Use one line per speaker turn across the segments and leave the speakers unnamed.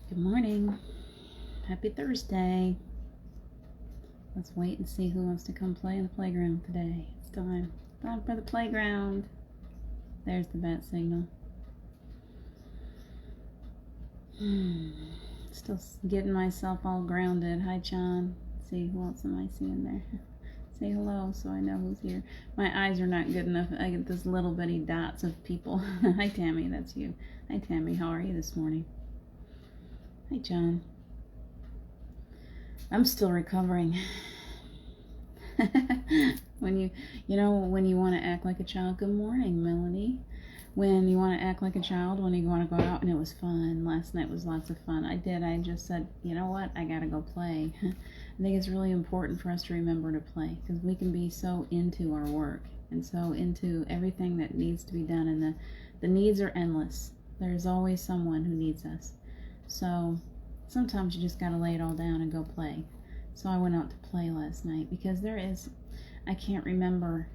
Good morning. Happy Thursday. Let's wait and see who wants to come play in the playground today. It's time. Time for the playground. There's the bat signal. Still getting myself all grounded. Hi, John. Let's see who else am I seeing there? Say hello so I know who's here. My eyes are not good enough. I get those little bitty dots of people. Hi, Tammy. That's you. Hi, Tammy. How are you this morning? Hi, John. I'm still recovering. when you want to act like a child. Good morning, Melanie. When you want to act like a child, when you want to go out, and it was fun. Last night was lots of fun. I just said, you know what? I gotta go play. I think it's really important for us to remember to play, because we can be so into our work and so into everything that needs to be done, and the needs are endless. There's always someone who needs us. So sometimes you just gotta lay it all down and go play. So I went out to play last night because I can't remember,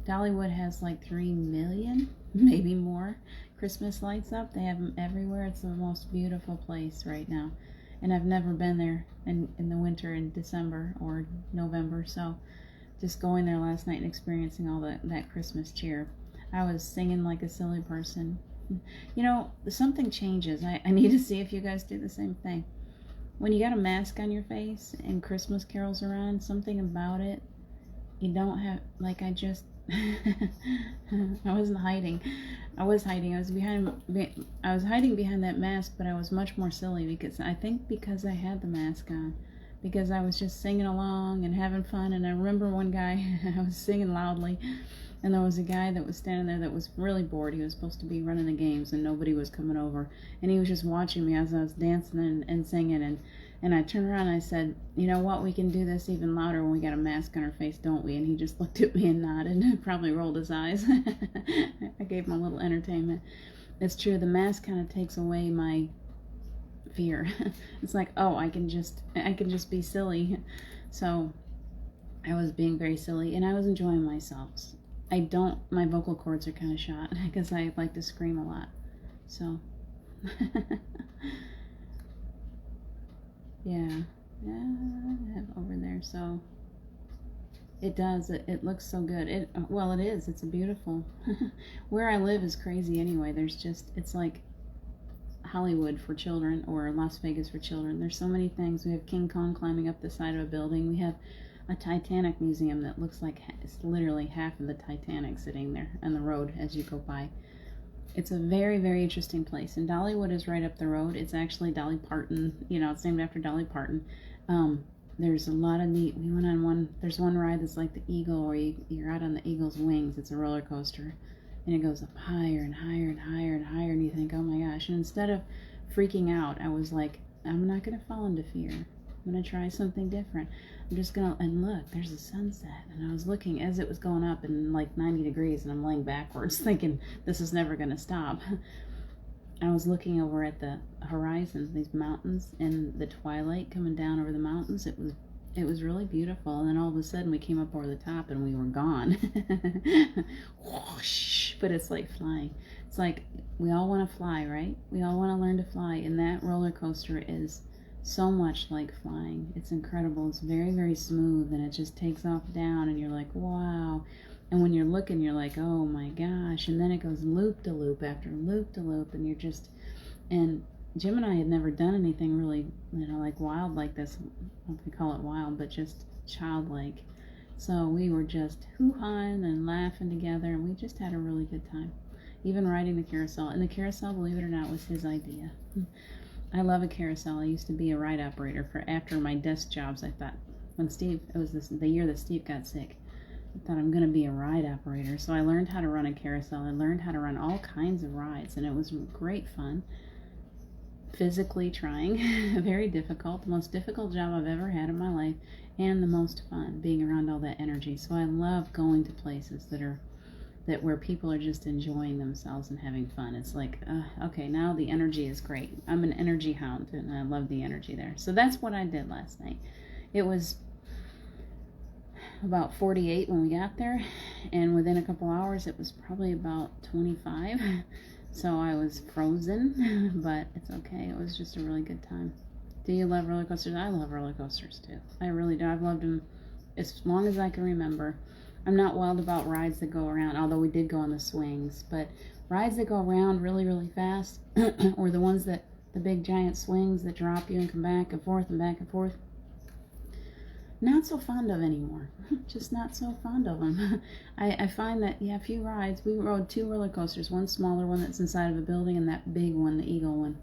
Dollywood has like 3 million, maybe more, Christmas lights up. They have them everywhere. It's the most beautiful place right now. And I've never been there in the winter in December or November. So just going there last night and experiencing all that Christmas cheer. I was singing like a silly person. Something changes. I need to see if you guys do the same thing. When you got a mask on your face and Christmas carols are on, something about it, you don't have, like, I wasn't hiding. I was hiding. I was hiding behind that mask, but I was much more silly because I had the mask on, because I was just singing along and having fun. And I remember one guy, I was singing loudly, and there was a guy that was standing there that was really bored. He was supposed to be running the games, and nobody was coming over, and he was just watching me as I was dancing and singing. And I turned around and I said, you know what, we can do this even louder when we got a mask on our face, don't we? And he just looked at me and nodded and probably rolled his eyes. I gave him a little entertainment. It's true, the mask kind of takes away my fear. It's like, oh, I can just be silly. So I was being very silly, and I was enjoying myself. My vocal cords are kind of shot because I like to scream a lot. So yeah, I have over there. So it does. It looks so good. It is. It's a beautiful. Where I live is crazy anyway. It's like Hollywood for children, or Las Vegas for children. There's so many things. We have King Kong climbing up the side of a building. We have a Titanic museum that looks like it's literally half of the Titanic sitting there on the road as you go by. It's a very, very interesting place. And Dollywood is right up the road. It's actually Dolly Parton. It's named after Dolly Parton. There's a lot of neat. We went on there's one ride that's like the eagle, where you're out on the eagle's wings. It's a roller coaster. And it goes up higher and higher and higher and higher. And you think, oh my gosh. And instead of freaking out, I was like, I'm not going to fall into fear. I'm going to try something different. I'm just going to, and look, there's a sunset. And I was looking as it was going up in like 90 degrees, and I'm laying backwards thinking this is never going to stop. I was looking over at the horizon, these mountains, and the twilight coming down over the mountains. It was really beautiful. And then all of a sudden we came up over the top and we were gone. Whoosh, but it's like flying. It's like we all want to fly, right? We all want to learn to fly. And that roller coaster is so much like flying. It's incredible. It's very, very smooth, and it just takes off down, and you're like, wow. And when you're looking, you're like, oh my gosh. And then it goes loop to loop after loop to loop, and and Jim and I had never done anything really, like wild like this. I don't know if we call it wild, but just childlike. So we were just hoo-hawing and laughing together, and we just had a really good time. Even riding the carousel. And the carousel, believe it or not, was his idea. I love a carousel. I used to be a ride operator after my desk jobs. I thought, it was the year that Steve got sick, I thought I'm going to be a ride operator. So I learned how to run a carousel. I learned how to run all kinds of rides, and it was great fun. Physically trying, very difficult, the most difficult job I've ever had in my life, and the most fun, being around all that energy. So I love going to places where people are just enjoying themselves and having fun. It's like, okay, now the energy is great. I'm an energy hound, and I love the energy there. So that's what I did last night. It was about 48 when we got there, and within a couple hours it was probably about 25. So I was frozen, but it's okay. It was just a really good time. Do you love roller coasters? I love roller coasters too. I really do. I've loved them as long as I can remember. I'm not wild about rides that go around, although we did go on the swings. But rides that go around really, really fast, or the ones that, the big giant swings that drop you and come back and forth and back and forth, not so fond of anymore. Just not so fond of them. I find that, yeah, a few rides. We rode 2 roller coasters, one smaller one that's inside of a building and that big one, the Eagle one.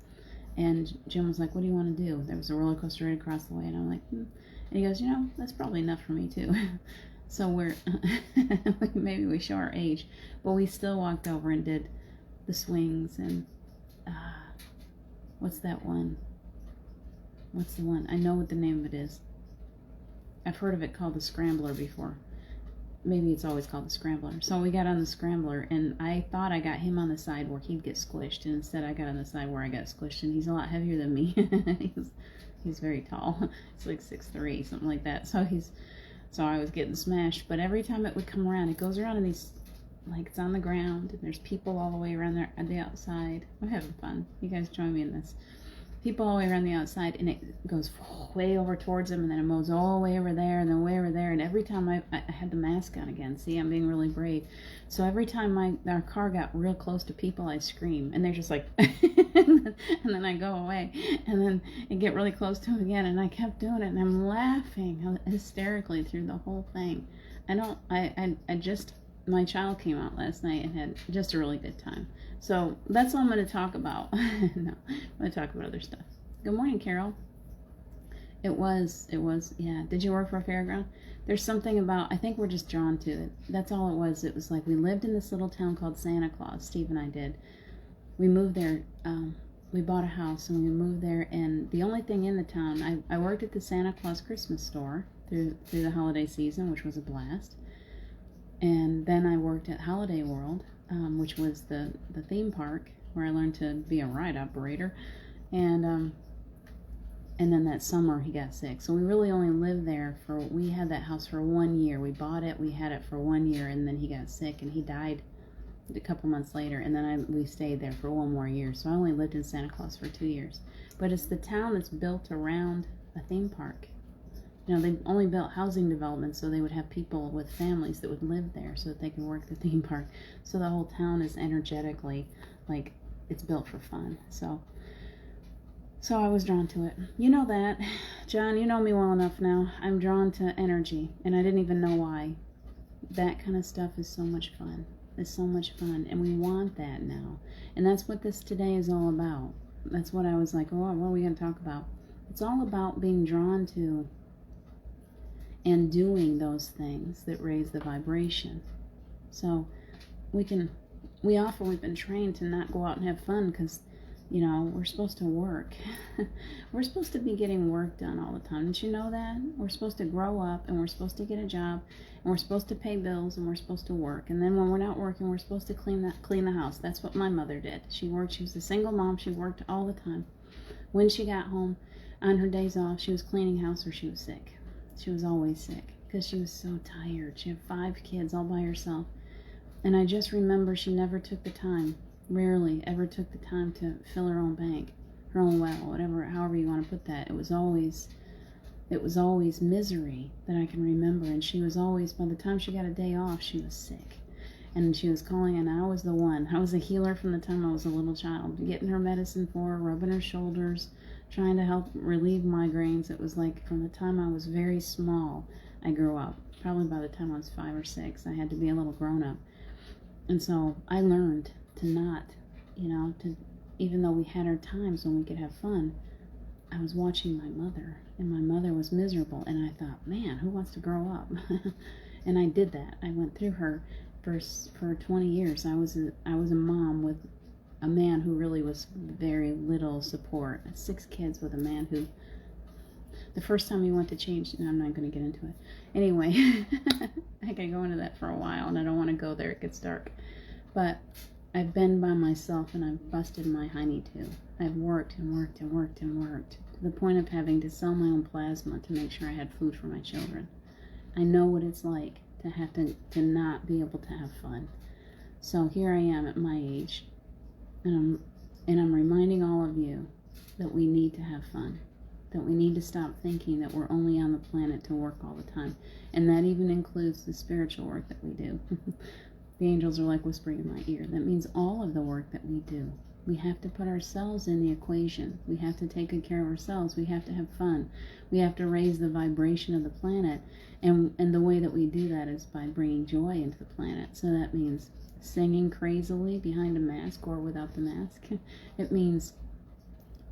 And Jim was like, what do you want to do? There was a roller coaster right across the way. And I'm like, And he goes, that's probably enough for me too. So we're, maybe we show our age. But we still walked over and did the swings and, what's that one? What's the one? I know what the name of it is. I've heard of it called the Scrambler before. Maybe it's always called the Scrambler. So we got on the Scrambler, and I thought I got him on the side where he'd get squished, and instead I got on the side where I got squished, and he's a lot heavier than me. he's very tall. He's like 6'3", something like that. So I was getting smashed. But every time it would come around, it goes around in these, like, it's on the ground, and there's people all the way around there at the outside. I'm having fun. You guys join me in this. People all the way around the outside, and it goes way over towards them, and then it moves all the way over there, and then way over there, and every time I had the mask on again. See, I'm being really brave. So every time our car got real close to people, I'd scream, and they're just like, and then I go away, and then it get really close to them again, and I kept doing it, and I'm laughing hysterically through the whole thing. My child came out last night and had just a really good time. So that's all I'm going to talk about. No, I'm going to talk about other stuff. Good morning, Carol. It was, yeah. Did you work for a fairground? There's something about, I think we're just drawn to it. That's all it was. It was like we lived in this little town called Santa Claus. Steve and I did. We moved there. We bought a house and we moved there. And the only thing in the town, I worked at the Santa Claus Christmas store through the holiday season, which was a blast. And then I worked at Holiday World, which was the theme park where I learned to be a ride operator. And then that summer he got sick. So we really only lived there we had that house for 1 year. We bought it, we had it for 1 year, and then he got sick and he died a couple months later. And then we stayed there for 1 more year. So I only lived in Santa Claus for 2 years. But it's the town that's built around a theme park. They only built housing developments so they would have people with families that would live there so that they could work the theme park. So the whole town is energetically, like, it's built for fun. So I was drawn to it. You know that. John, you know me well enough now. I'm drawn to energy, and I didn't even know why. That kind of stuff is so much fun. It's so much fun, and we want that now. And that's what this today is all about. That's what I was like, what are we going to talk about? It's all about being drawn to and doing those things that raise the vibration. So we've been trained to not go out and have fun because, we're supposed to work. We're supposed to be getting work done all the time. Didn't you know that? We're supposed to grow up and we're supposed to get a job and we're supposed to pay bills and we're supposed to work. And then when we're not working, we're supposed to clean the house. That's what my mother did. She worked. She was a single mom. She worked all the time. When she got home on her days off, she was cleaning house or she was sick. She was always sick because she was so tired. She had 5 kids all by herself. And I just remember she never took the time, rarely ever took the time to fill her own bank, her own well, however you want to put that. It was always misery that I can remember. And she was always, by the time she got a day off, she was sick. And she was calling, and I was the one. I was a healer from the time I was a little child, getting her medicine for her, rubbing her shoulders, trying to help relieve migraines. It was like from the time I was very small, I grew up. Probably by the time I was 5 or 6, I had to be a little grown up. And so I learned to not, even though we had our times when we could have fun, I was watching my mother, and my mother was miserable. And I thought, man, who wants to grow up? And I did that. I went through her for 20 years. I was a mom with a man who really was very little support. 6 kids with a man who, the first time he went to change, and I'm not going to get into it. Anyway, I could go into that for a while, and I don't want to go there. It gets dark. But I've been by myself, and I've busted my hiney too. I've worked and worked and worked and worked to the point of having to sell my own plasma to make sure I had food for my children. I know what it's like to have to not be able to have fun. So here I am at my age, And I'm reminding all of you that we need to have fun, that we need to stop thinking that we're only on the planet to work all the time. And that even includes the spiritual work that we do. The angels are like whispering in my ear. That means all of the work that we do. We have to put ourselves in the equation. We have to take good care of ourselves. We have to have fun. We have to raise the vibration of the planet. And the way that we do that is by bringing joy into the planet. So that means singing crazily behind a mask or without the mask. It means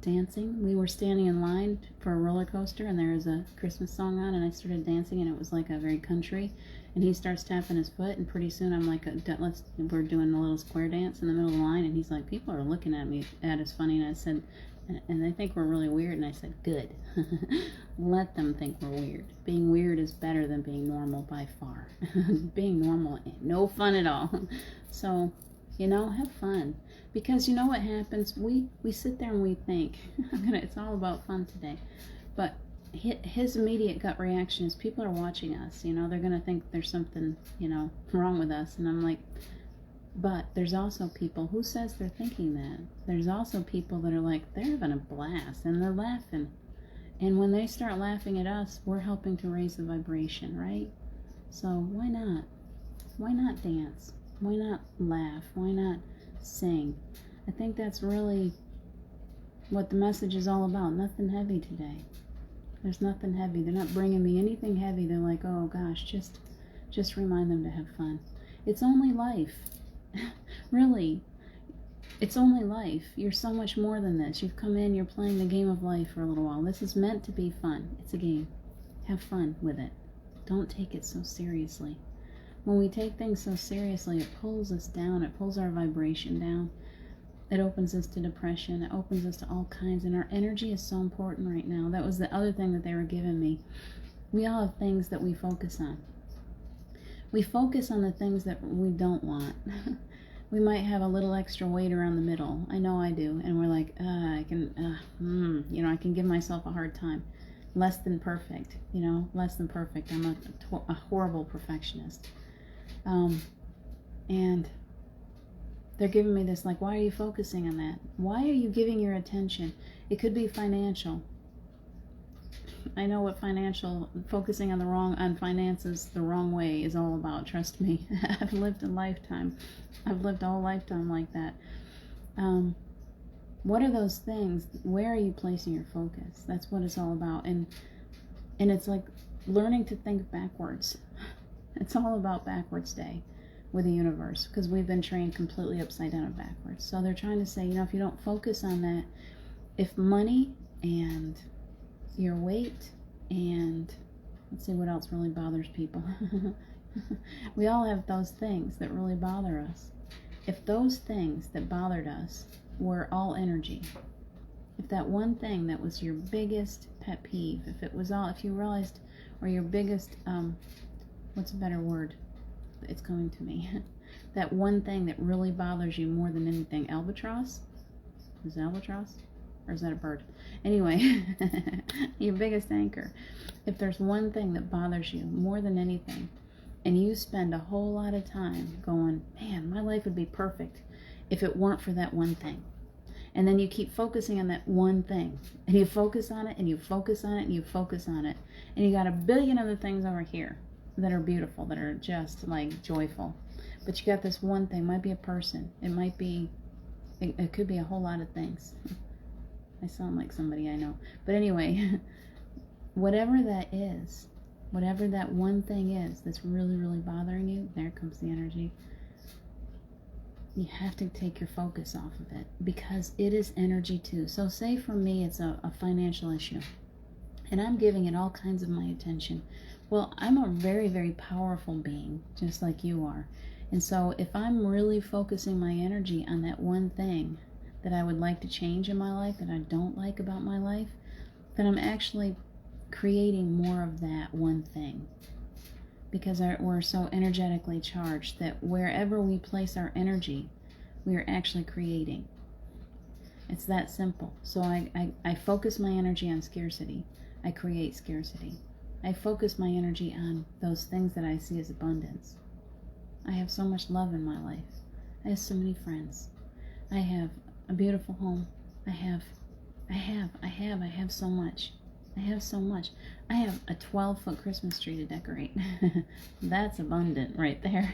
dancing. We were standing in line for a roller coaster and there was a Christmas song on and I started dancing and it was like a very country, and he starts tapping his foot and pretty soon I'm like, we're doing a little square dance in the middle of the line and he's like, people are looking at me at us funny, and I said, and they think we're really weird, and I said, good. Let them think we're weird. Being weird is better than being normal by far. Being normal ain't no fun at all. So, have fun. Because you know what happens? We sit there and we think, it's all about fun today. But his immediate gut reaction is people are watching us. They're going to think there's something, wrong with us. And I'm like, but there's also people who says they're thinking that. There's also people that are like, they're having a blast and they're laughing. And when they start laughing at us, we're helping to raise the vibration, right? So why not? Why not dance? Why not laugh? Why not sing? I think that's really what the message is all about. Nothing heavy today. There's nothing heavy. They're not bringing me anything heavy. They're like, oh gosh, just remind them to have fun. It's only life. Really, it's only life. You're so much more than this. You've come in, you're playing the game of life for a little while. This is meant to be fun. It's a game. Have fun with it. Don't take it so seriously. When we take things so seriously, it pulls us down. It pulls our vibration down. It opens us to depression. It opens us to all kinds. And our energy is so important right now. That was the other thing that they were giving me. We all have things that we focus on. We focus on the things that we don't want. We might have a little extra weight around the middle. I know I do. And we're like, I can give myself a hard time. Less than perfect, less than perfect. I'm a horrible perfectionist. And they're giving me this, like, why are you focusing on that? Why are you giving your attention? It could be financial. I know what focusing on finances the wrong way is all about. Trust me. I've lived a whole lifetime like that. What are those things? Where are you placing your focus? That's what it's all about. And it's like learning to think backwards. It's all about backwards day with the universe, because we've been trained completely upside down and backwards. So they're trying to say, if you don't focus on that, if money and your weight and let's see what else really bothers people. We all have those things that really bother us. If those things that bothered us were all energy, if that one thing that was your biggest pet peeve, if you realized, or your biggest, what's a better word? It's coming to me. That one thing that really bothers you more than anything. Albatross? Is it albatross? Or is that a bird? Anyway, your biggest anchor. If there's one thing that bothers you more than anything, and you spend a whole lot of time going, man, my life would be perfect if it weren't for that one thing. And then you keep focusing on that one thing. And you focus on it, and you focus on it, and you focus on it. And you got a billion other things over here that are beautiful, that are just like joyful. But you got this one thing. It might be a person. It could be a whole lot of things. I sound like somebody I know. But anyway, whatever that is, whatever that one thing is that's really, really bothering you, there comes the energy. You have to take your focus off of it, because it is energy too. So say for me it's a financial issue, and I'm giving it all kinds of my attention. Well, I'm a very, very powerful being, just like you are. And so if I'm really focusing my energy on that one thing that I would like to change in my life, that I don't like about my life, then I'm actually creating more of that one thing. Because we're so energetically charged that wherever we place our energy, we are actually creating. It's that simple. So I focus my energy on scarcity. I create scarcity. I focus my energy on those things that I see as abundance. I have so much love in my life. I have so many friends. I have a beautiful home. I have so much. I have so much. I have a 12-foot Christmas tree to decorate. That's abundant right there.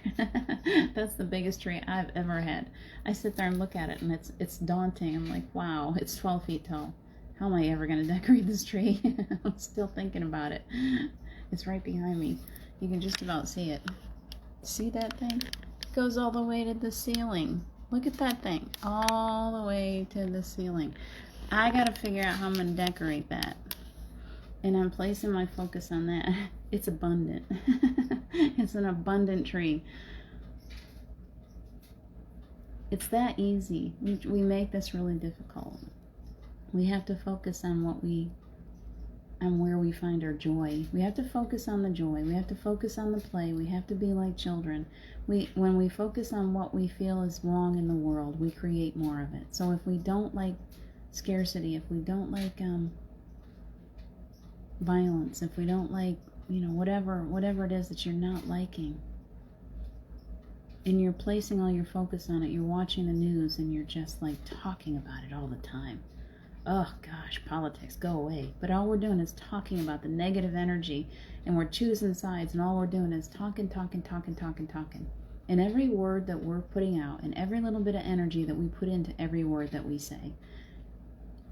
That's the biggest tree I've ever had. I sit there and look at it, and it's daunting. I'm like, wow, it's 12 feet tall. How am I ever going to decorate this tree? I'm still thinking about it. It's right behind me. You can just about see it. See that thing? It goes all the way to the ceiling. Look at that thing. All the way to the ceiling. I got to figure out how I'm going to decorate that. And I'm placing my focus on that. It's abundant. It's an abundant tree. It's that easy. We make this really difficult. We have to focus on where we find our joy. We have to focus on the joy. We have to focus on the play. We have to be like children. When we focus on what we feel is wrong in the world, we create more of it. So if we don't like scarcity, if we don't like violence, if we don't like, whatever it is that you're not liking, and you're placing all your focus on it, you're watching the news and you're just like talking about it all the time. Oh gosh, politics, go away. But all we're doing is talking about the negative energy, and we're choosing sides, and all we're doing is talking. And every word that we're putting out, and every little bit of energy that we put into every word that we say,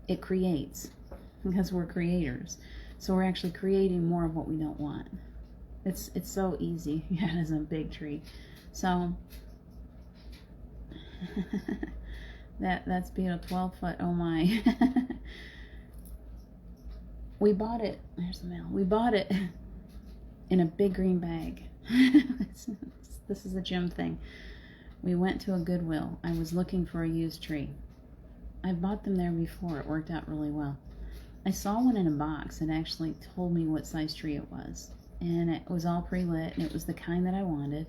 it creates, because we're creators. So we're actually creating more of what we don't want. It's so easy. Yeah, it is a big tree. So that's beautiful. 12 foot. Oh my. We bought it. There's the mail. We bought it in a big green bag. This is a Jim thing. We went to a Goodwill. I was looking for a used tree. I bought them there before. It worked out really well. I saw one in a box. It actually told me what size tree it was. And it was all pre-lit, and it was the kind that I wanted.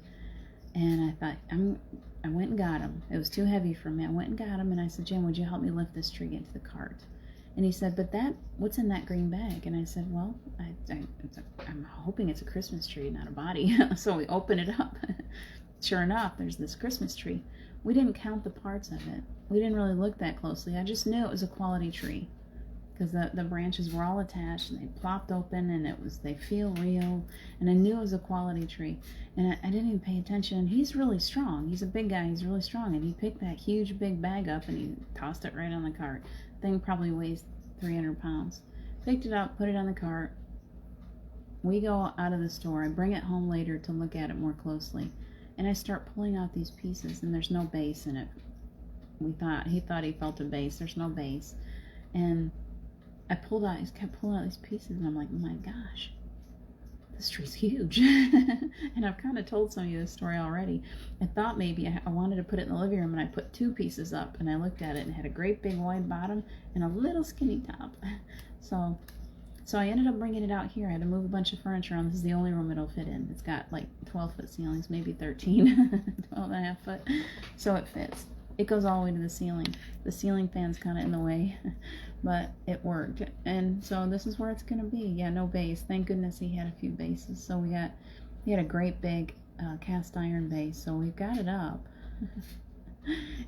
And I thought, I went and got them. It was too heavy for me. I went and got them, and I said, Jim, would you help me lift this tree into the cart? And he said, but what's in that green bag? And I said, well, I'm hoping it's a Christmas tree, not a body. So we open it up. Sure enough, there's this Christmas tree. We didn't count the parts of it. We didn't really look that closely. I just knew it was a quality tree, because the branches were all attached and they plopped open, and they feel real, and I knew it was a quality tree. And I didn't even pay attention. And he's really strong. He's a big guy. He's really strong. And he picked that huge big bag up and he tossed it right on the cart. Thing probably weighs 300 pounds. Picked it up, put it on the cart. We go out of the store. I bring it home later to look at it more closely, and I start pulling out these pieces, and there's no base in it. He thought he felt a base. There's no base. And he kept pulling out these pieces, and I'm like, oh my gosh, this tree's huge. And I've kind of told some of you this story already. I thought maybe I wanted to put it in the living room, and I put two pieces up, and I looked at it, and it had a great big wide bottom and a little skinny top. So I ended up bringing it out here. I had to move a bunch of furniture around. This is the only room it'll fit in. It's got like 12-foot ceilings, maybe 13, 12 and a half foot. So it fits. It goes all the way to the ceiling. The ceiling fan's kind of in the way, but it worked. And so this is where it's going to be. Yeah, no base. Thank goodness he had a few bases. So he had a great big cast iron base. So we've got it up.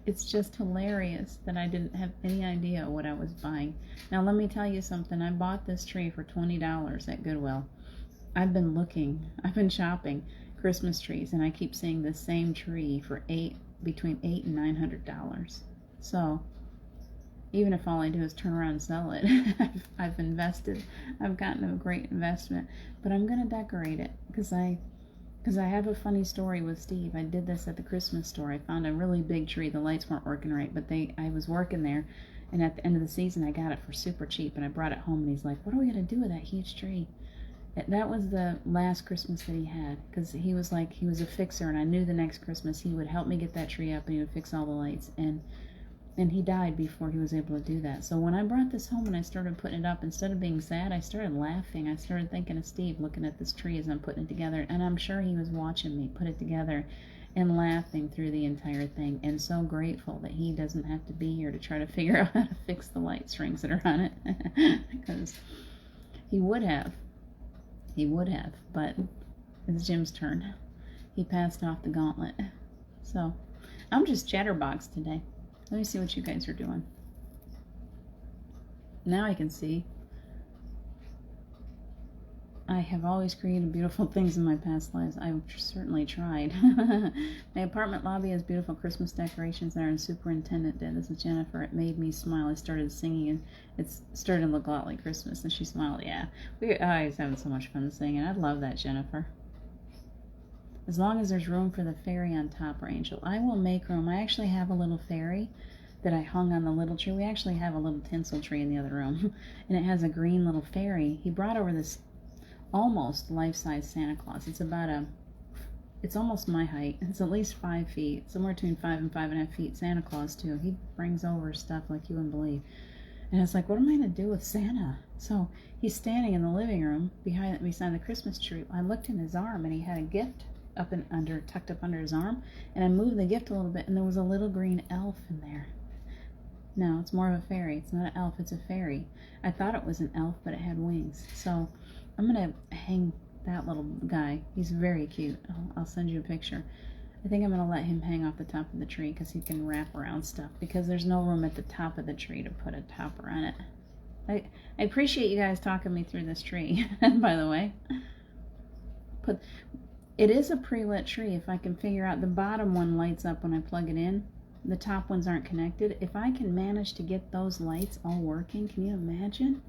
It's just hilarious that I didn't have any idea what I was buying. Now let me tell you something. I bought this tree for $20 at Goodwill. I've been shopping Christmas trees, and I keep seeing the same tree for between $800 and $900. So even if all I do is turn around and sell it, I've invested. I've gotten a great investment. But I'm going to decorate it because I have a funny story with Steve. I did this at the Christmas store. I found a really big tree. The lights weren't working right, but I was working there, and at the end of the season I got it for super cheap, and I brought it home, and he's like, what are we going to do with that huge tree? That was the last Christmas that he had, because he was a fixer, and I knew the next Christmas he would help me get that tree up, and he would fix all the lights, and he died before he was able to do that. So when I brought this home and I started putting it up, instead of being sad, I started laughing. I started thinking of Steve looking at this tree as I'm putting it together, and I'm sure he was watching me put it together and laughing through the entire thing, and so grateful that he doesn't have to be here to try to figure out how to fix the light strings that are on it, because he would have, but it's Jim's turn. He passed off the gauntlet. So I'm just chatterbox today. Let me see what you guys are doing. Now I can see. I have always created beautiful things in my past lives. I've certainly tried. My apartment lobby has beautiful Christmas decorations that our superintendent did. This is Jennifer. It made me smile. I started singing and it started to look a lot like Christmas. And she smiled. Yeah, I was having so much fun singing. I love that, Jennifer. As long as there's room for the fairy on top or angel, I will make room. I actually have a little fairy that I hung on the little tree. We actually have a little tinsel tree in the other room, and it has a green little fairy. He brought over this almost life-size Santa Claus. It's almost my height. It's at least 5 feet, somewhere between 5 and 5.5 feet. Santa Claus too. He brings over stuff like you wouldn't believe. And it's like, what am I gonna do with Santa? So he's standing in the living room beside the Christmas tree. I looked in his arm, and he had a gift tucked up under his arm, and I moved the gift a little bit, and there was a little green elf in there. No, it's more of a fairy. It's not an elf, it's a fairy. I thought it was an elf, but it had wings. So I'm gonna hang that little guy. He's very cute. I'll send you a picture. I think I'm gonna let him hang off the top of the tree because he can wrap around stuff, because there's no room at the top of the tree to put a topper on it. I appreciate you guys talking me through this tree, by the way. It is a pre-lit tree. If I can figure out, the bottom one lights up when I plug it in. The top ones aren't connected. If I can manage to get those lights all working, can you imagine?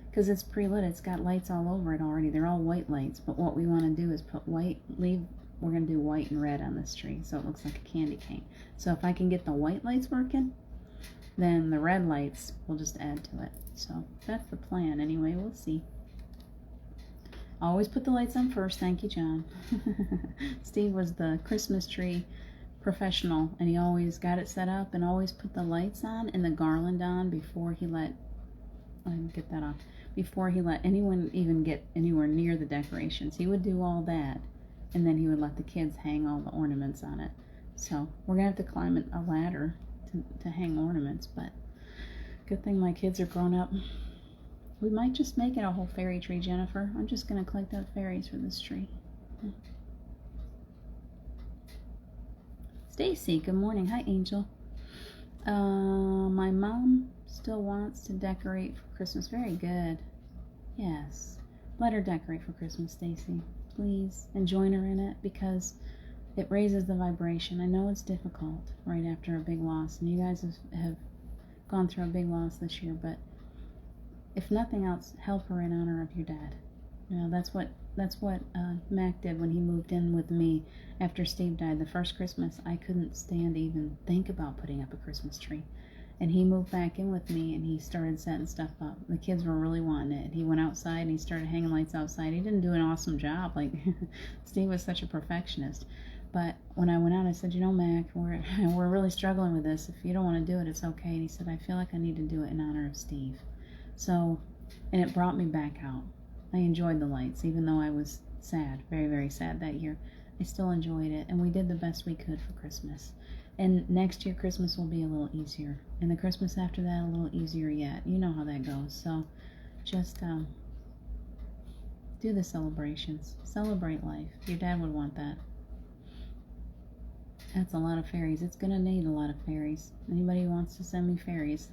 Because it's pre-lit, it's got lights all over it already. They're all white lights, but what we want to do is put we're going to do white and red on this tree so it looks like a candy cane. So if I can get the white lights working, then the red lights will just add to it. So that's the plan anyway. We'll see. Always put the lights on first. Thank you, John. Steve was the Christmas tree professional, and he always got it set up and always put the lights on and the garland on before he let anyone even get anywhere near the decorations. He would do all that, and then he would let the kids hang all the ornaments on it. So we're gonna have to climb a ladder to hang ornaments, but good thing my kids are grown up. We might just make it a whole fairy tree, Jennifer. I'm just gonna collect out fairies for this tree. Stacy, good morning. Hi, Angel. My mom still wants to decorate for Christmas. Very good. Yes. Let her decorate for Christmas, Stacy. Please. And join her in it, because it raises the vibration. I know it's difficult right after a big loss, and you guys have gone through a big loss this year, but if nothing else, help her in honor of your dad. You know, that's what Mac did when he moved in with me after Steve died. The first Christmas, I couldn't stand to even think about putting up a Christmas tree. And he moved back in with me, and he started setting stuff up. The kids were really wanting it. He went outside, and he started hanging lights outside. He didn't do an awesome job. Like, Steve was such a perfectionist. But when I went out, I said, you know, Mac, we're really struggling with this. If you don't want to do it, it's okay. And he said, I feel like I need to do it in honor of Steve. So, and it brought me back out. I enjoyed the lights, even though I was sad, very, very sad that year. I still enjoyed it, and we did the best we could for Christmas. And next year, Christmas will be a little easier. And the Christmas after that, a little easier yet. You know how that goes. So, just do the celebrations. Celebrate life. Your dad would want that. That's a lot of fairies. It's going to need a lot of fairies. Anybody who wants to send me fairies.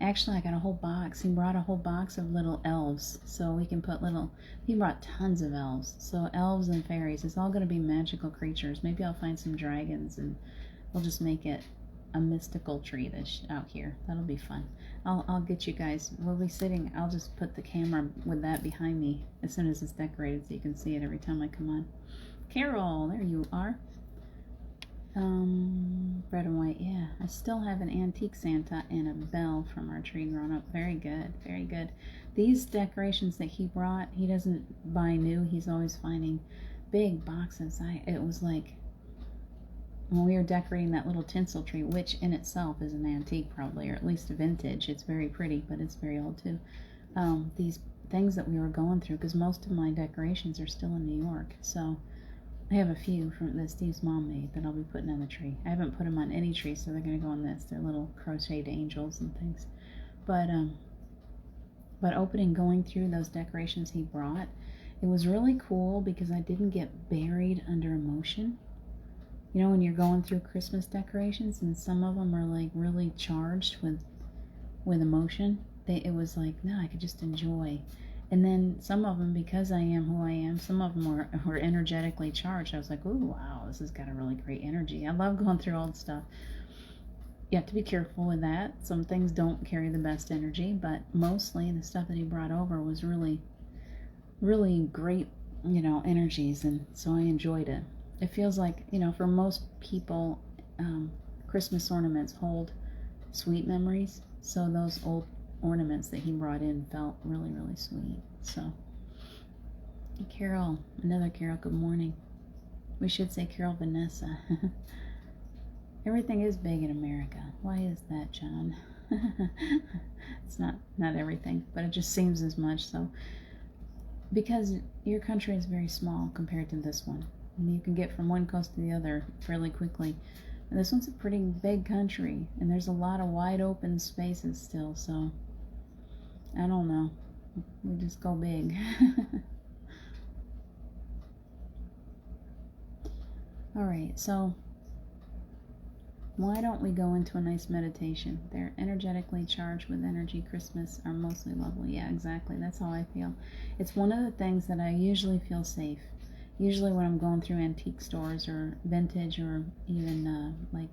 Actually, I got a whole box. He brought a whole box of little elves. So we can put he brought tons of elves. So elves and fairies. It's all going to be magical creatures. Maybe I'll find some dragons, and we'll just make it a mystical tree out here. That'll be fun. I'll get you guys. We'll be sitting. I'll just put the camera with that behind me as soon as it's decorated so you can see it every time I come on. Carol, there you are. Red and white, yeah. I still have an antique Santa and a bell from our tree growing up. Very good, very good. These decorations that he brought, he doesn't buy new. He's always finding big boxes. It was like when we were decorating that little tinsel tree, which in itself is an antique probably, or at least a vintage. It's very pretty, but it's very old too. These things that we were going through, because most of my decorations are still in New York, so I have a few that Steve's mom made that I'll be putting on the tree. I haven't put them on any tree, so they're going to go on this. They're little crocheted angels and things. But going through those decorations he brought, it was really cool because I didn't get buried under emotion. You know, when you're going through Christmas decorations and some of them are like really charged with emotion, it was like, no, I could just enjoy. And then some of them, because I am who I am, some of them were energetically charged. I was like, ooh, wow, this has got a really great energy. I love going through old stuff. You have to be careful with that. Some things don't carry the best energy, but mostly the stuff that he brought over was really, really great, energies. And so I enjoyed it. It feels like, for most people, Christmas ornaments hold sweet memories. So those old ornaments that he brought in felt really, really sweet. So, Carol, another Carol, good morning. We should say Carol Vanessa. Everything is big in America. Why is that, John? It's not everything, but it just seems as much so. Because your country is very small compared to this one. And you can get from one coast to the other fairly quickly. And this one's a pretty big country, and there's a lot of wide open spaces still, so I don't know. We just go big. Alright, so why don't we go into a nice meditation? They're energetically charged with energy. Christmas are mostly lovely. Yeah, exactly. That's how I feel. It's one of the things that I usually feel safe. Usually when I'm going through antique stores or vintage or even like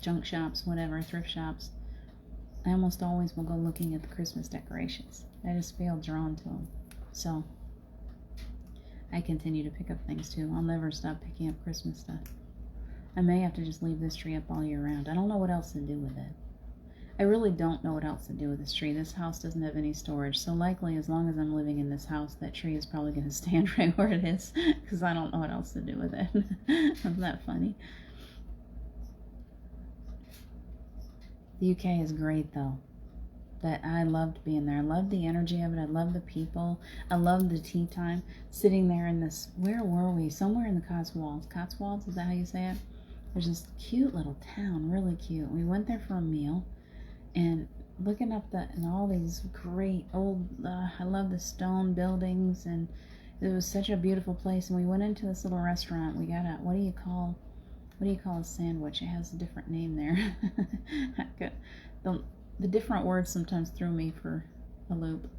junk shops, whatever, thrift shops, I almost always will go looking at the Christmas decorations. I just feel drawn to them. So I continue to pick up things too. I'll never stop picking up Christmas stuff. I may have to just leave this tree up all year round. I don't know what else to do with it. I really don't know what else to do with this tree. This house doesn't have any storage, so likely as long as I'm living in this house, that tree is probably going to stand right where it is, because I don't know what else to do with it. Isn't that funny? The UK is great, though. That I loved being there. I loved the energy of it. I loved the people. I loved the tea time. Sitting there in this, where were we? Somewhere in the Cotswolds. Cotswolds, is that how you say it? There's this cute little town, really cute. We went there for a meal, and looking up and all these great old, I love the stone buildings, and it was such a beautiful place. And we went into this little restaurant. We got what do you call a sandwich? It has a different name there. The different words sometimes threw me for a loop.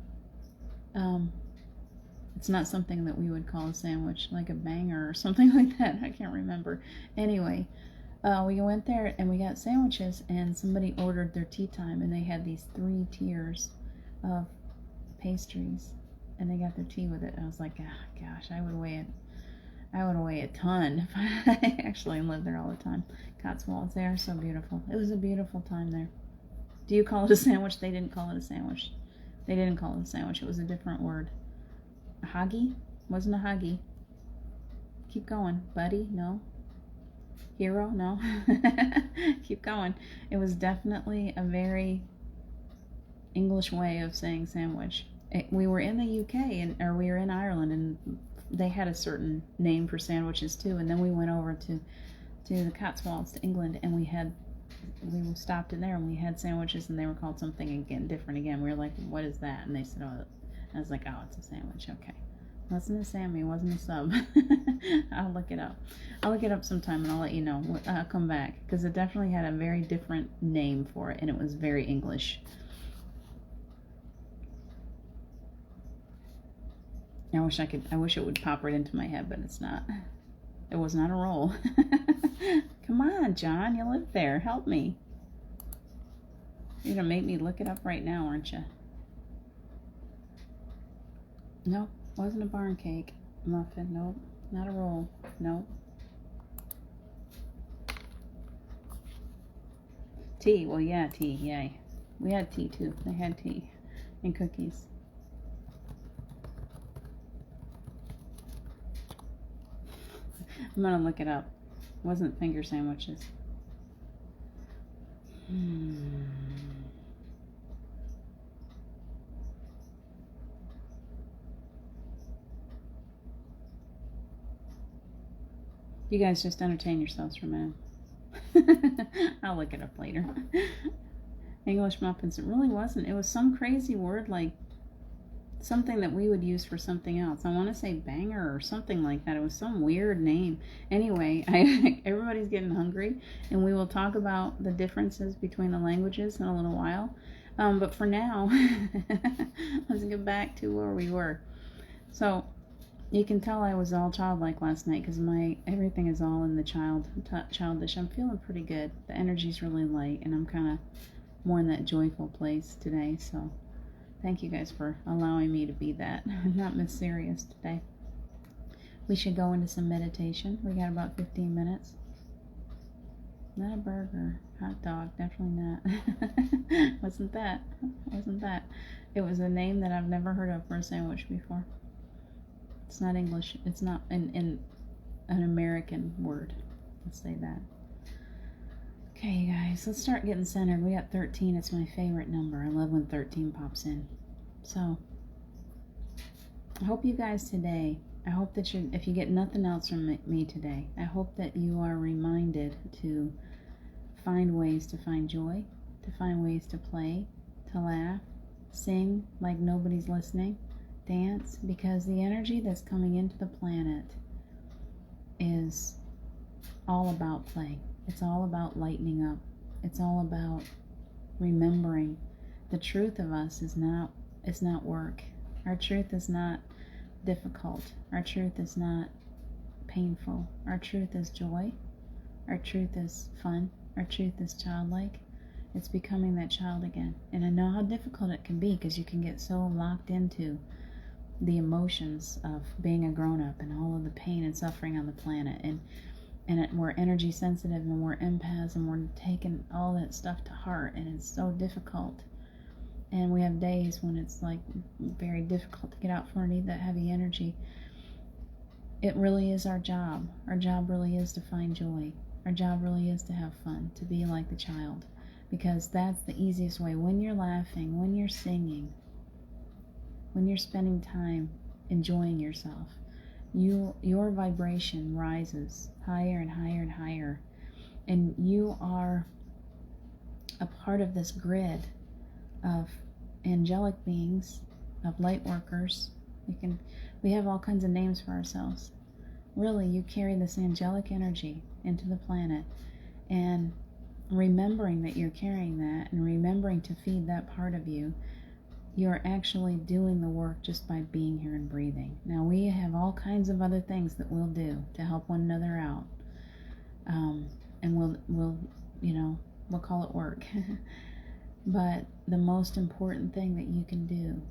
It's not something that we would call a sandwich, like a banger or something like that. I can't remember. Anyway, we went there and we got sandwiches, and somebody ordered their tea time, and they had these 3 tiers of pastries, and they got their tea with it. I was like, oh, gosh, I would weigh a ton if I actually lived there all the time. Cotswolds, they are so beautiful. It was a beautiful time there. Do you call it a sandwich? They didn't call it a sandwich. They didn't call it a sandwich. It was a different word. A hoggy? Wasn't a hoggy. Keep going. Buddy? No. Hero? No. Keep going. It was definitely a very English way of saying sandwich. We were in the UK, or we were in Ireland, and they had a certain name for sandwiches too. And then we went over to the Cotswolds, to England, and we stopped in there and we had sandwiches, and they were called something different again. We were like, what is that? And they said, oh, I was like, oh, it's a sandwich. Okay. It wasn't a Sammy, it wasn't a sub. I'll look it up. I'll look it up sometime and I'll let you know. I'll come back, because it definitely had a very different name for it, and it was very English. I wish it would pop right into my head, but it's not. It was not a roll. Come on, John, you live there. Help me. You're going to make me look it up right now, aren't you? Nope, wasn't a barn cake. Muffin, nope. Not a roll, nope. Tea, well, yeah, tea, yay. We had tea, too. They had tea and cookies. I'm going to look it up. It wasn't finger sandwiches. You guys just entertain yourselves for a minute. I'll look it up later. English muffins. It really wasn't. It was some crazy word like something that we would use for something else. I want to say banger or something like that. It was some weird name. Anyway, everybody's getting hungry, and we will talk about the differences between the languages in a little while. But for now, let's get back to where we were. So you can tell I was all childlike last night because everything is all in the childish. I'm feeling pretty good. The energy's really light, and I'm kind of more in that joyful place today. So thank you guys for allowing me to be that. Not Miss Serious today. We should go into some meditation. We got about 15 minutes. Not a burger. Hot dog. Definitely not. Wasn't that. It was a name that I've never heard of for a sandwich before. It's not English. It's not an American word. Let's say that. Okay, guys, let's start getting centered. We got 13. It's my favorite number. I love when 13 pops in. So, I hope you guys today, I hope that if you get nothing else from me today, I hope that you are reminded to find ways to find joy, to find ways to play, to laugh, sing like nobody's listening, dance, because the energy that's coming into the planet is all about play. It's all about lightening up. It's all about remembering the truth of us is not work. Our truth is not difficult. Our truth is not painful. Our truth is joy. Our truth is fun. Our truth is childlike. It's becoming that child again. And I know how difficult it can be because you can get so locked into the emotions of being a grown-up and all of the pain and suffering on the planet. And we're energy sensitive and we're empaths and we're taking all that stuff to heart, and it's so difficult. And we have days when it's like very difficult to get out from underneath that heavy energy. It really is our job. Our job really is to find joy. Our job really is to have fun, to be like the child, because that's the easiest way. When you're laughing, when you're singing, when you're spending time enjoying yourself, your vibration rises higher and higher and higher, and you are a part of this grid of angelic beings, of light workers. We have all kinds of names for ourselves. Really, you carry this angelic energy into the planet, and remembering that you're carrying that and remembering to feed that part of you, you're actually doing the work just by being here and breathing. Now, we have all kinds of other things that we'll do to help one another out, and we'll call it work. But the most important thing that you can do,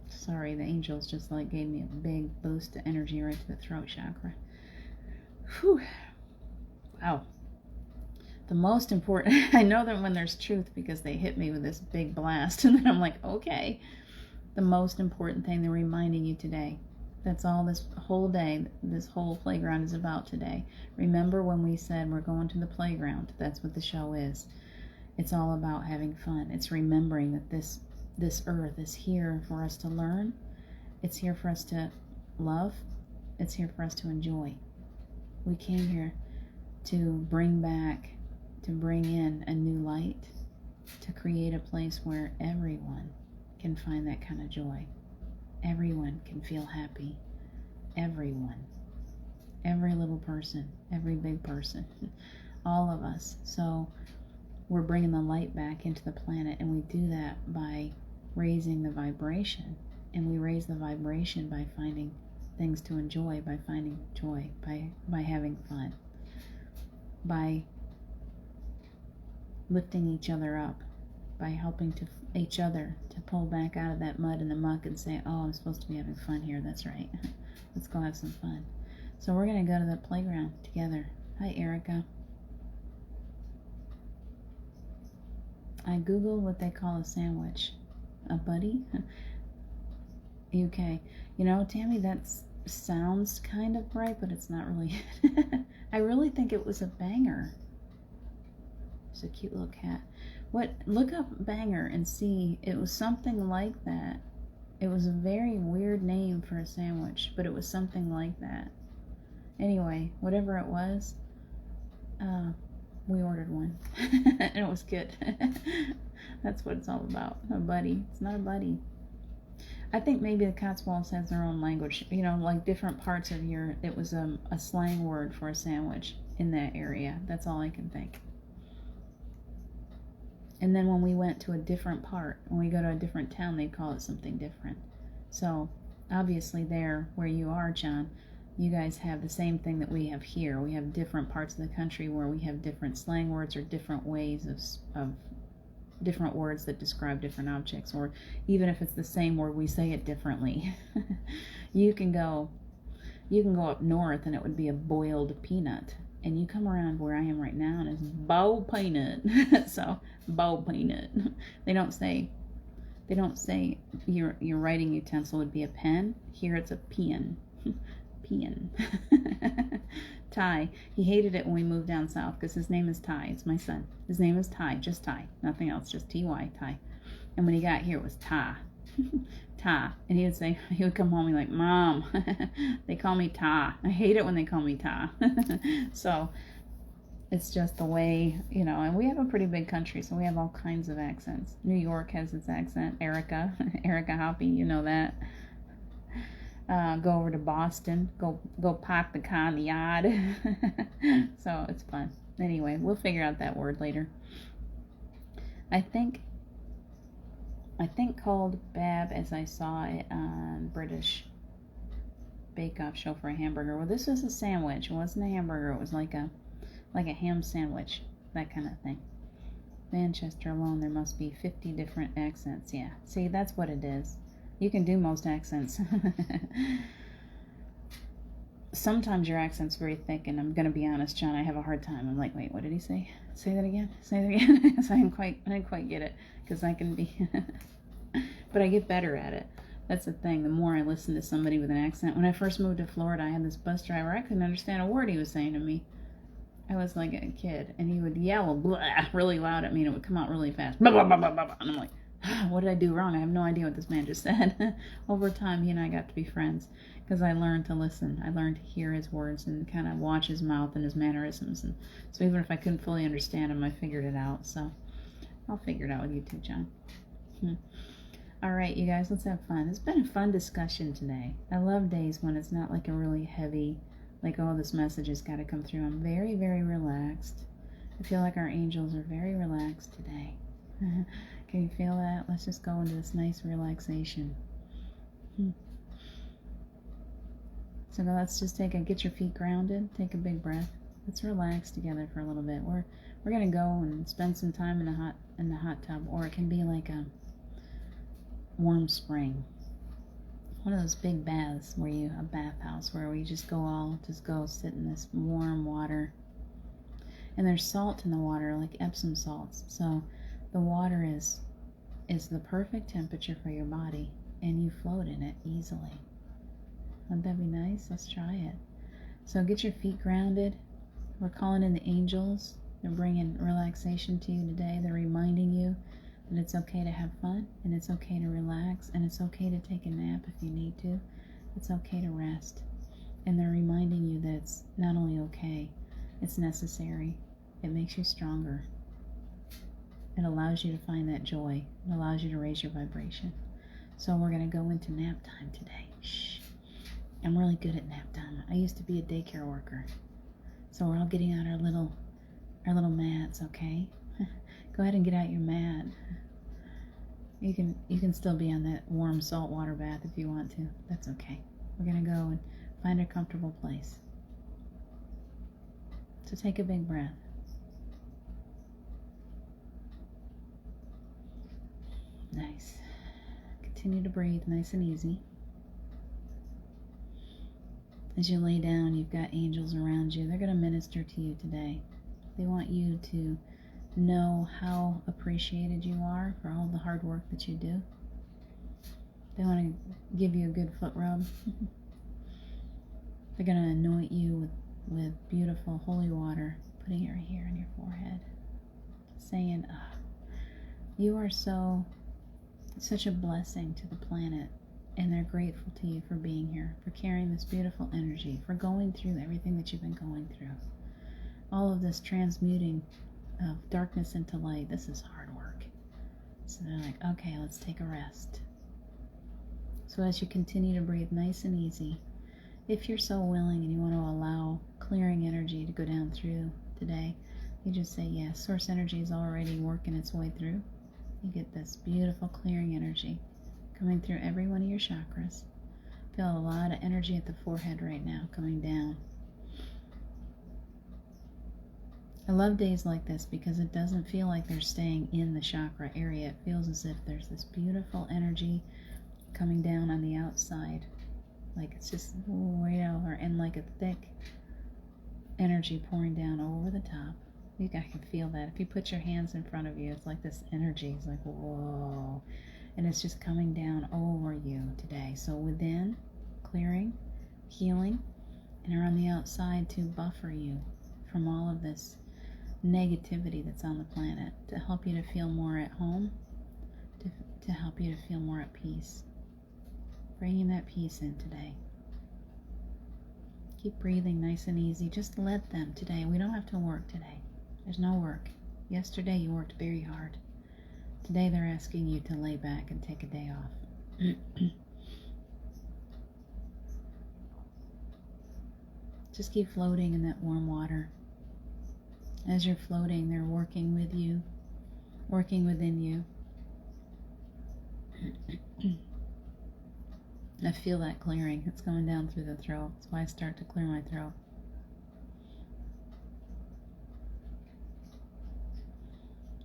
sorry, the angels just like gave me a big boost of energy right to the throat chakra. Whew. Wow. The most important, I know that when there's truth because they hit me with this big blast, and then I'm like, okay. The most important thing they're reminding you today. That's all this whole day, this whole playground is about today. Remember when we said we're going to the playground? That's what the show is. It's all about having fun. It's remembering that this earth is here for us to learn. It's here for us to love. It's here for us to enjoy. We came here to bring in a new light, to create a place where everyone can find that kind of joy. Everyone can feel happy. Everyone. Every little person. Every big person. All of us. So we're bringing the light back into the planet, and we do that by raising the vibration. And we raise the vibration by finding things to enjoy, by finding joy, by having fun, by lifting each other up, by helping each other to pull back out of that mud and the muck and say, oh, I'm supposed to be having fun here. That's right. Let's go have some fun. So we're going to go to the playground together. Hi, Erica. I googled what they call a sandwich. A buddy? UK. You know, Tammy, that sounds kind of right, but it's not really. I really think it was a banger. It's a cute little cat. Look up banger and see. It was something like that. It was a very weird name for a sandwich, but it was something like that. Anyway, whatever it was, we ordered one. And it was good. That's what it's all about. A buddy. It's not a buddy. I think maybe the Cotswolds has their own language. You know, like different parts of your, it was a slang word for a sandwich in that area. That's all I can think. And then when we went to a different part, when we go to a different town, they call it something different. So obviously there where you are, John, you guys have the same thing that we have here. We have different parts of the country where we have different slang words or different ways of different words that describe different objects, or even if it's the same word, we say it differently. You can go up north and it would be a boiled peanut, and you come around where I am right now and it's boiled peanut. So boiled peanut. They don't say your writing utensil would be a pen. Here it's a pen. Pen. Ty, he hated it when we moved down south because his name is Ty. It's my son. His name is Ty, just Ty, nothing else, just Ty, Ty. And when he got here, it was Ty. Ty. And he would come home and be like, Mom, they call me Ty. I hate it when they call me Ty. So it's just the way, you know, and we have a pretty big country, so we have all kinds of accents. New York has its accent. Erica Hoppy, you know that. Go over to Boston, go park the car in the yard. So it's fun. Anyway, we'll figure out that word later. I think called Bab, as I saw it on British Bake Off show for a hamburger. Well, this was a sandwich. It wasn't a hamburger. It was like a ham sandwich, that kind of thing. Manchester alone, there must be 50 different accents. Yeah, see, that's what it is. You can do most accents. Sometimes your accent's very thick, and I'm going to be honest, John, I have a hard time. I'm like, wait, what did he say? Say that again? Say that again? So I didn't quite get it, because I can be... But I get better at it. That's the thing. The more I listen to somebody with an accent. When I first moved to Florida, I had this bus driver. I couldn't understand a word he was saying to me. I was like a kid, and he would yell blah, really loud at me, and it would come out really fast. Blah, blah, blah, blah, blah. And I'm like, what did I do wrong? I have no idea what this man just said. Over time, he and I got to be friends because I learned to listen. I learned to hear his words and kind of watch his mouth and his mannerisms. And so even if I couldn't fully understand him, I figured it out. So I'll figure it out with you too, John. All right, you guys, let's have fun. It's been a fun discussion today. I love days when it's not like a really heavy, like, oh, this message has got to come through. I'm very, very relaxed. I feel like our angels are very relaxed today. Can you feel that? Let's just go into this nice relaxation. So now let's just get your feet grounded, take a big breath. Let's relax together for a little bit. We're gonna go and spend some time in the hot tub, or it can be like a warm spring. One of those big baths a bathhouse where we just go sit in this warm water. And there's salt in the water, like Epsom salts. So the water is the perfect temperature for your body, and you float in it easily. Wouldn't that be nice? Let's try it. So get your feet grounded. We're calling in the angels. They're bringing relaxation to you today. They're reminding you that it's okay to have fun, and it's okay to relax, and it's okay to take a nap if you need to. It's okay to rest. And they're reminding you that it's not only okay, it's necessary. It makes you stronger. It allows you to find that joy. It allows you to raise your vibration. So we're going to go into nap time today. Shh. I'm really good at nap time. I used to be a daycare worker. So we're all getting out our little mats, okay? Go ahead and get out your mat. You can still be on that warm salt water bath if you want to. That's okay. We're going to go and find a comfortable place. So take a big breath. Nice. Continue to breathe nice and easy. As you lay down, you've got angels around you. They're going to minister to you today. They want you to know how appreciated you are for all the hard work that you do. They want to give you a good foot rub. They're going to anoint you with beautiful holy water, putting it right here on your forehead, saying, you are such a blessing to the planet, and they're grateful to you for being here, for carrying this beautiful energy, for going through everything that you've been going through. All of this transmuting of darkness into light, this is hard work. So they're like, okay, let's take a rest. So as you continue to breathe nice and easy, if you're so willing and you want to allow clearing energy to go down through today, you just say yes. Source energy is already working its way through. You get this beautiful clearing energy coming through every one of your chakras. Feel a lot of energy at the forehead right now coming down. I love days like this because it doesn't feel like they're staying in the chakra area. It feels as if there's this beautiful energy coming down on the outside. Like it's just way over, and like a thick energy pouring down over the top. You guys can feel that. If you put your hands in front of you, it's like this energy. It's like, whoa. And it's just coming down over you today. So within, clearing, healing, and around the outside to buffer you from all of this negativity that's on the planet, to help you to feel more at home, to help you to feel more at peace. Bringing that peace in today. Keep breathing nice and easy. Just let them today. We don't have to work today. There's no work. Yesterday you worked very hard. Today they're asking you to lay back and take a day off. Just keep floating in that warm water. As you're floating, they're working with you, working within you. I feel that clearing. It's coming down through the throat. That's why I start to clear my throat.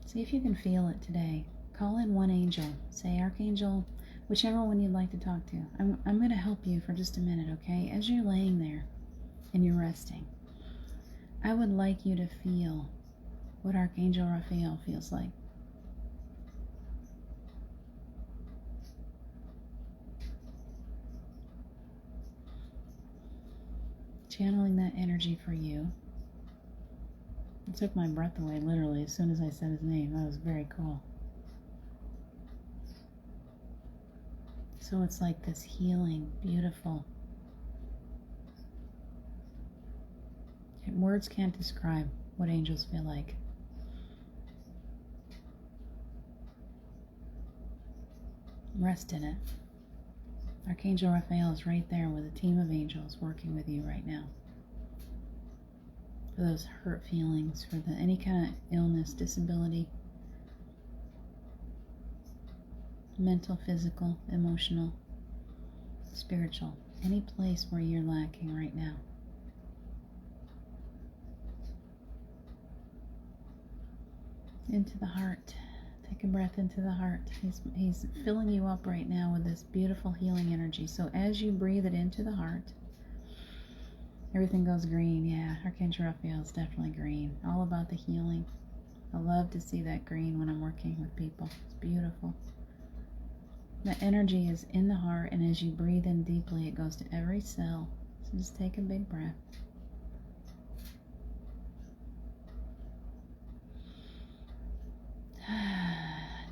See if you can feel it today. Call in one angel. Say, Archangel, whichever one you'd like to talk to. I'm going to help you for just a minute, okay? As you're laying there and you're resting, I would like you to feel what Archangel Raphael feels like. Channeling that energy for you. It took my breath away, literally, as soon as I said his name. That was very cool. So it's like this healing, beautiful. Words can't describe what angels feel like. Rest in it. Archangel Raphael is right there with a team of angels working with you right now. For those hurt feelings, for any kind of illness, disability, mental, physical, emotional, spiritual, any place where you're lacking right now. Into the heart. Take a breath into the heart. He's filling you up right now with this beautiful healing energy. So as you breathe it into the heart, everything goes green. Yeah, Archangel Raphael is definitely green. All about the healing. I love to see that green when I'm working with people. It's beautiful. The energy is in the heart, and as you breathe in deeply, it goes to every cell. So just take a big breath.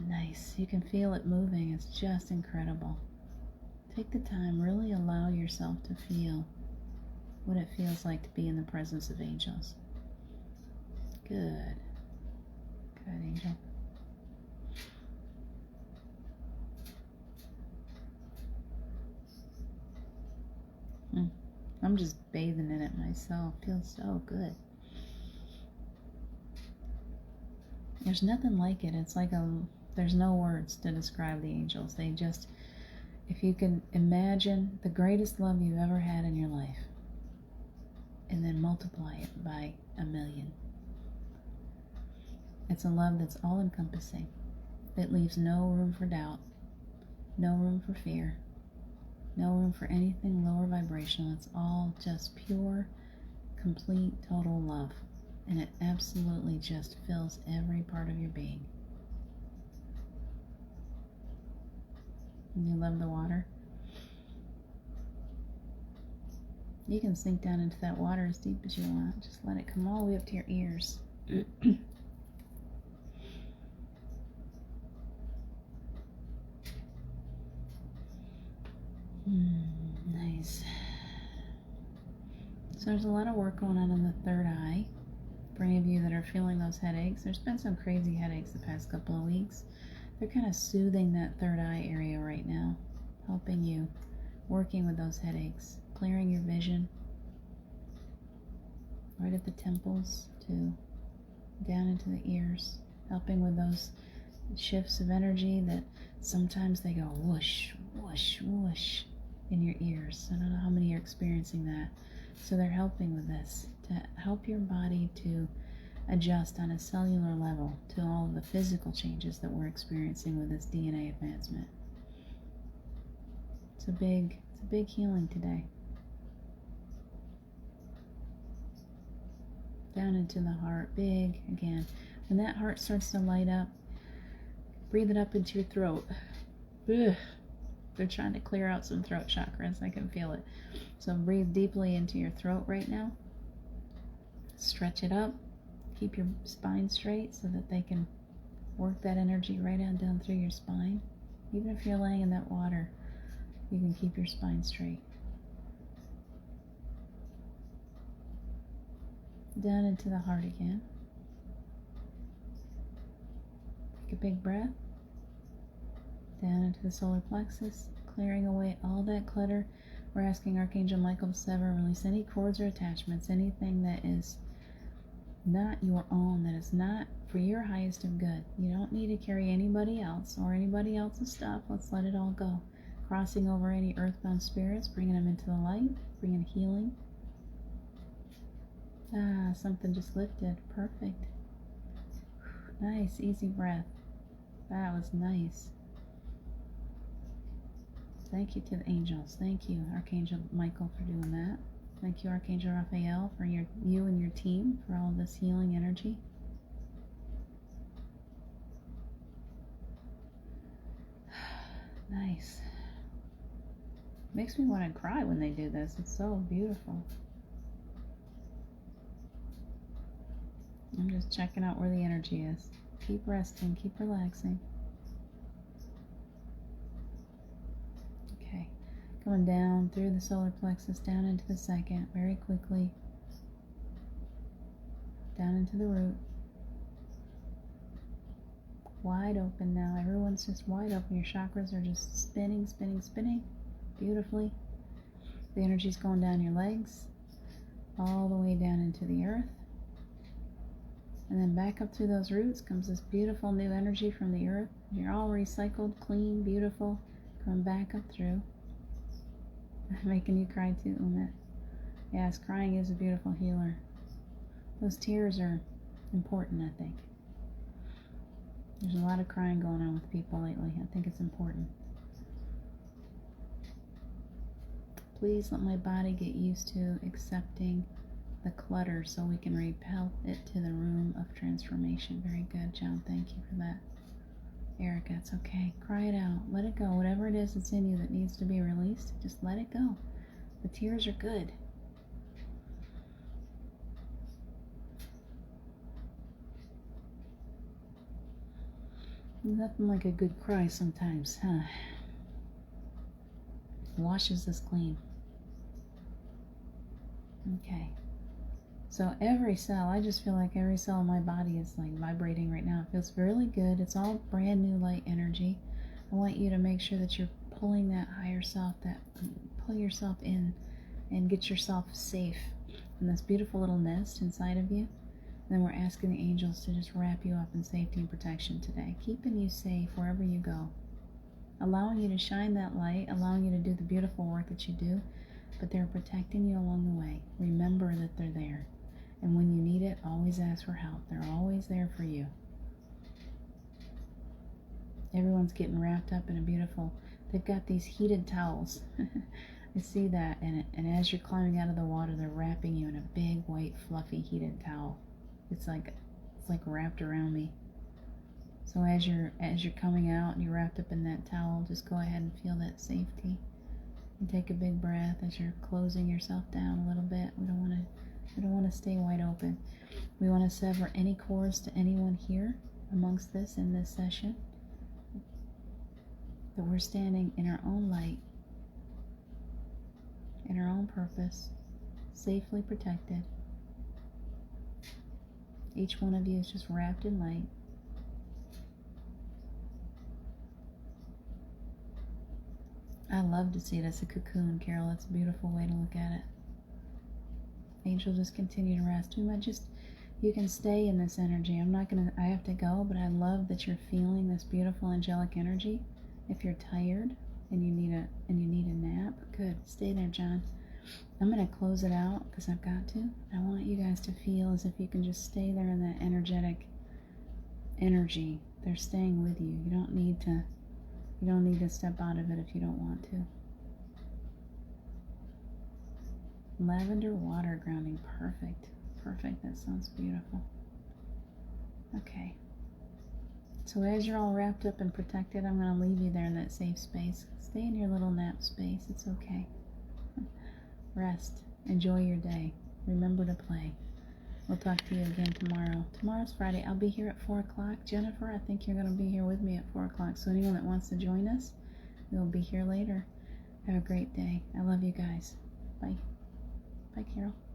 Nice. You can feel it moving. It's just incredible. Take the time. Really allow yourself to feel what it feels like to be in the presence of angels. Good. Good, angel. I'm just bathing in it myself. Feels so good. There's nothing like it. It's like there's no words to describe the angels. They just, if you can imagine the greatest love you've ever had in your life, and then multiply it by 1,000,000. It's a love that's all encompassing. It leaves no room for doubt, no room for fear, no room for anything lower vibrational. It's all just pure, complete, total love. And it absolutely just fills every part of your being. And you love the water. You can sink down into that water as deep as you want. Just let it come all the way up to your ears. Nice. So there's a lot of work going on in the third eye. For any of you that are feeling those headaches, there's been some crazy headaches the past couple of weeks. They're kind of soothing that third eye area right now, helping you, working with those headaches, clearing your vision, right at the temples to down into the ears, helping with those shifts of energy that sometimes they go whoosh, whoosh, whoosh in your ears. I don't know how many are experiencing that. So they're helping with this to help your body to adjust on a cellular level to all of the physical changes that we're experiencing with this DNA advancement. It's a big healing today. Down into the heart, big again. When that heart starts to light up, breathe it up into your throat. Ugh. They're trying to clear out some throat chakras. I can feel it. So breathe deeply into your throat right now. Stretch it up. Keep your spine straight so that they can work that energy right on down through your spine. Even if you're laying in that water, you can keep your spine straight. Down into the heart again. Take a big breath. Down into the solar plexus, clearing away all that clutter. We're asking Archangel Michael to sever and release any cords or attachments, anything that is not your own, that is not for your highest of good. You don't need to carry anybody else or anybody else's stuff. Let's let it all go. Crossing over any earthbound spirits, bringing them into the light, bringing healing. Something just lifted. Perfect. Nice, easy breath. That was nice. Thank you to the angels. Thank you, Archangel Michael, for doing that. Thank you, Archangel Raphael, for you and your team for all this healing energy. Nice. Makes me want to cry when they do this. It's so beautiful. I'm just checking out where the energy is. Keep resting, keep relaxing. Okay, going down through the solar plexus, down into the second, very quickly. Down into the root. Wide open now. Everyone's just wide open. Your chakras are just spinning, spinning, spinning beautifully. The energy's going down your legs, all the way down into the earth. And then back up through those roots comes this beautiful new energy from the earth. You're all recycled, clean, beautiful. Coming back up through. Making you cry too, Umit. Yes, crying is a beautiful healer. Those tears are important, I think. There's a lot of crying going on with people lately. I think it's important. Please let my body get used to accepting the clutter so we can repel it to the room of transformation. Very good, John. Thank you for that. Erica, it's okay. Cry it out. Let it go. Whatever it is that's in you that needs to be released, just let it go. The tears are good. Nothing like a good cry sometimes, huh? Washes us clean. Okay. So every cell, I just feel like every cell in my body is like vibrating right now. It feels really good. It's all brand new light energy. I want you to make sure that you're pulling that higher self, pull yourself in and get yourself safe in this beautiful little nest inside of you. And then we're asking the angels to just wrap you up in safety and protection today, keeping you safe wherever you go, allowing you to shine that light, allowing you to do the beautiful work that you do, but they're protecting you along the way. Remember that they're there. And when you need it, always ask for help. They're always there for you. Everyone's getting wrapped up in a beautiful, they've got these heated towels. I see that, and as you're climbing out of the water, they're wrapping you in a big, white, fluffy, heated towel. It's like wrapped around me. So as you're coming out and you're wrapped up in that towel, just go ahead and feel that safety. And take a big breath as you're closing yourself down a little bit. We don't want to stay wide open. We want to sever any cords to anyone here amongst this in this session. That we're standing in our own light, in our own purpose, safely protected. Each one of you is just wrapped in light. I love to see it as a cocoon, Carol. That's a beautiful way to look at it. Angel, just continue to rest. You can stay in this energy. I have to go, but I love that you're feeling this beautiful angelic energy. If you're tired and you need a nap, good. Stay there, John. I'm going to close it out because I've got to. I want you guys to feel as if you can just stay there in that energetic energy. They're staying with you. You don't need to step out of it if you don't want to. Lavender water grounding. Perfect. Perfect. That sounds beautiful. Okay. So as you're all wrapped up and protected, I'm going to leave you there in that safe space. Stay in your little nap space. It's okay. Rest. Enjoy your day. Remember to play. We'll talk to you again tomorrow. Tomorrow's Friday. I'll be here at 4 o'clock. Jennifer, I think you're going to be here with me at 4 o'clock. So anyone that wants to join us, we'll be here later. Have a great day. I love you guys. Bye. Bye, Carol.